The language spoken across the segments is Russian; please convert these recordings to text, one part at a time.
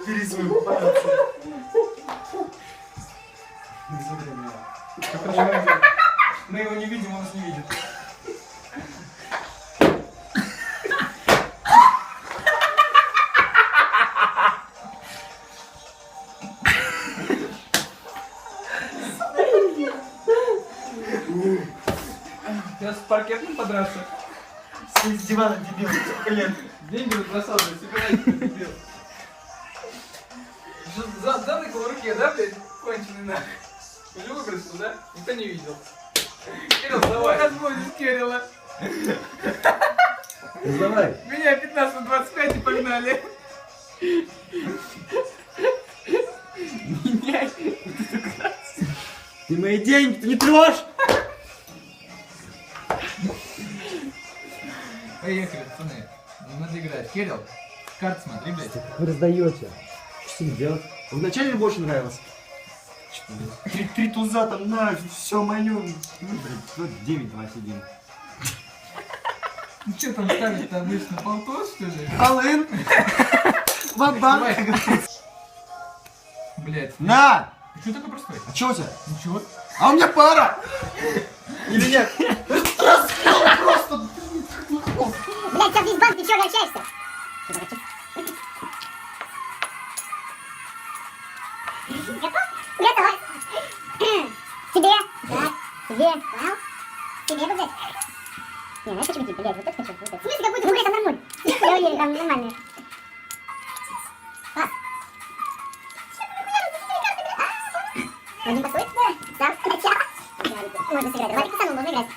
Убери свою папарацци. Не смотри на меня. Мы его не видим, он нас не видит. Я с паркетом подрался. С дивана, дебил, сколько лет. Деньги бросал, собирай, дебил. Задай в руке, да, блядь? Конченый нахуй. Уже выбросил, да? Никто не видел. Кирилл, давай. Разбудишь Кирилла. Давай. Меня 15-25 и погнали. Меняй. Ты мои деньги, ты не трожь! Поехали, пацаны. Надо играть. Кирилл, карты смотри, блядь. Как вы раздаете? Что с ним делать? Вначале больше нравилось. Три туза там, на, все мое. Вот 9-2 сидим. Ну что там ставить-то обычно? Полтос, что ли? Алын! Ва-банк! Блядь. На! Ты что такой простой? А что у тебя? Ничего. А у меня пара! Или нет? Блядь, там весь банк, ты чего не общаешься? Готов? Тебе? Так, тебе. Понял? Тебе бы взять. Не, я хочу, блядь, вот это хочу. Вот это. В смысле, какой-то, блядь, там нормально. Я уверен, там нормально. Пас. Один пасует? Да. Начало. Можно сыграть. Давай, Кусану, можно играть.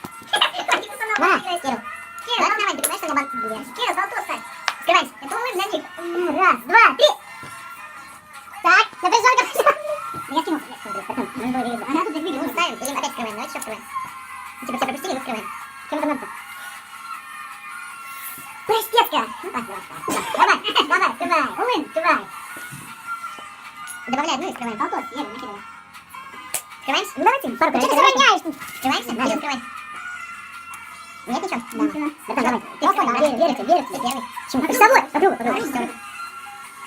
Давай, Кирилл. Кирилл, давай, ты знаешь, что на банк берешь? Кирилл, болтос ставь. Открывайся. Это мы за них. Раз, два, три. Так, напряженка. Я скинул. Она тут видел, мы ставим, или опять открываем. Давайте еще открываем. Типа все пропустили, мы открываем. Чем это надо? Простецкая. Давай, открывай. Улын, открывай. Добавляй одну и открываем. Болтос, едем, накидывай. Открываемся? Ну давайте. Что ты сохраняешь? Открываемся? Или открываем? Нет ничего? Да. Давай. Верю тебе. Ты первый. Почему? Ты с собой. По кругу.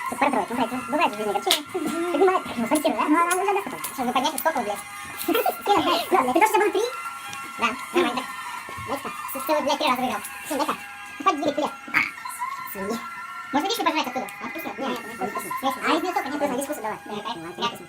Тут пара трое. Бывает же в жизни огорчение. Поднимает. Ну, фонтируй, да? Ну, она уже отдаст потом. Чтобы поднять, сколько рублей. Ты тоже было 3? Да. Нормально. Дай-ка. Ты, блядь, 3 раза выиграл. Сын, дай-ка. Хватит денег, блядь. Свиньи. Можно лишнее пожрать?